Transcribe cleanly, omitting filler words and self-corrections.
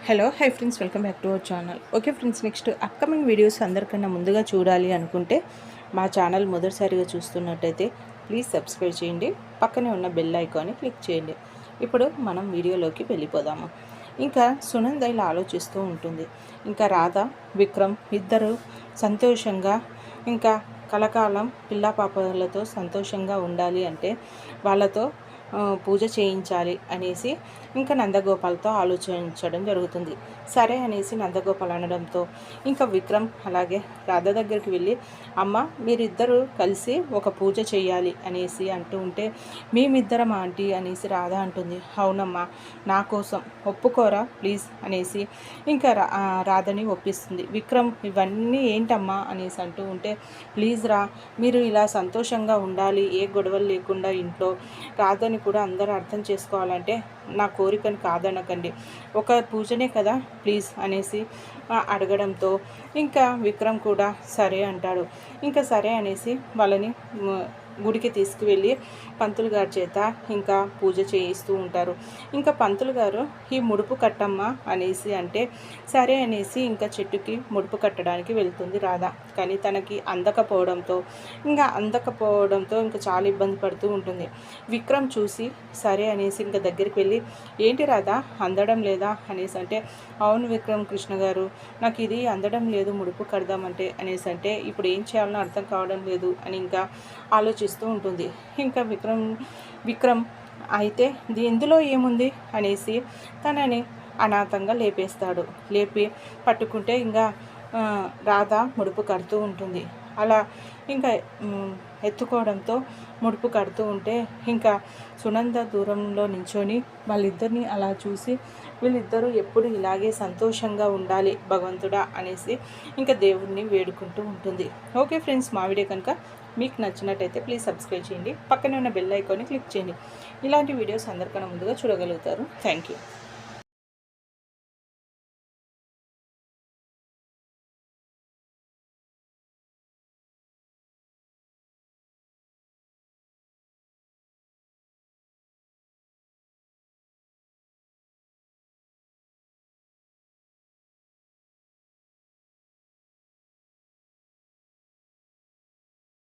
Hello hi friends, welcome back to our channel. Okay friends, next upcoming videos అందరికన్నా ముందుగా చూడాలి అనుకుంటే మా ఛానల్ మొదటిసారిగా చూస్తున్నట్టయితే ప్లీజ్ సబ్స్క్రైబ్ చేయండి. పక్కనే ఉన్న బెల్ ఐకాన్ని క్లిక్ చేయండి. ఇప్పుడు మనం వీడియోలోకి వెళ్ళిపోదాము. ఇంకా సునంద ఇలా ఆలోచిస్తూ ఉంటుంది. ఇంకా రాధ, విక్రమ్ ఇద్దరు సంతోషంగా ఇంకా కలకాలం పిల్లా పాపలతో సంతోషంగా ఉండాలి అంటే వాళ్ళతో పూజ చేయించాలి అనేసి ఇంకా నందగోపాల్తో ఆలోచించడం జరుగుతుంది. సరే అనేసి నందగోపాల్ అనడంతో ఇంకా విక్రమ్ అలాగే రాధ దగ్గరికి వెళ్ళి, అమ్మ మీరిద్దరూ కలిసి ఒక పూజ చేయాలి అనేసి అంటూ ఉంటే, మేమిద్దరం ఆంటీ అనేసి రాధ అంటుంది. అవునమ్మా, నా కోసం ఒప్పుకోరా ప్లీజ్ అనేసి ఇంకా రాధని ఒప్పిస్తుంది. విక్రమ్ ఇవన్నీ ఏంటమ్మా అనేసి అంటూ ఉంటే, ప్లీజ్ రా, మీరు ఇలా సంతోషంగా ఉండాలి, ఏ గొడవలు లేకుండా ఇంట్లో, రాధని కూడా అందరూ అర్థం చేసుకోవాలంటే నా కోరికను కాదనకండి, ఒక పూజనే కదా ప్లీజ్ అనేసి అడగడంతో ఇంకా విక్రమ్ కూడా సరే అంటాడు. ఇంకా సరే అనేసి వాళ్ళని గుడికి తీసుకువెళ్ళి పంతులు గారి చేత ఇంకా పూజ చేయిస్తూ ఉంటారు. ఇంకా పంతులు గారు ఈ ముడుపు కట్టమ్మా అనేసి అంటే సరే అనేసి ఇంకా చెట్టుకి ముడుపు కట్టడానికి వెళ్తుంది రాధ. కానీ తనకి అందకపోవడంతో ఇంకా చాలా ఇబ్బంది పడుతూ ఉంటుంది. విక్రమ్ చూసి సరే అనేసి ఇంకా దగ్గరికి వెళ్ళి, ఏంటి రాధ అందడం లేదా అనేసి అంటే, అవును విక్రమ్ కృష్ణ గారు, నాకు ఇది అందడం లేదు ముడుపు కడదామంటే అనేసి అంటే, ఇప్పుడు ఏం చేయాలనో అర్థం కావడం లేదు అని ఇంకా ఆలోచిస్తూ ఉంటుంది. ఇంకా విక్రమ్ అయితే ఇందులో ఏముంది అనేసి తనని అనాథంగా లేపేస్తాడు. లేపి పట్టుకుంటే ఇంకా రాధ ముడుపు కడుతూ ఉంటుంది. అలా ఇంకా ఎత్తుకోవడంతో ముడుపు కడుతూ ఉంటే ఇంకా సునంద దూరంలో నించొని వాళ్ళిద్దరిని అలా చూసి, వీళ్ళిద్దరూ ఎప్పుడు ఇలాగే సంతోషంగా ఉండాలి భగవంతుడా అనేసి ఇంకా దేవుణ్ణి వేడుకుంటూ ఉంటుంది. ఓకే ఫ్రెండ్స్, మా వీడియో కనుక మీకు నచ్చినట్టయితే ప్లీజ్ సబ్స్క్రైబ్ చేయండి. పక్కనే ఉన్న బెల్ ఐకాన్ని క్లిక్ చేయండి. ఇలాంటి వీడియోస్ అందరికన్నా ముందుగా చూడగలుగుతారు. Thank you.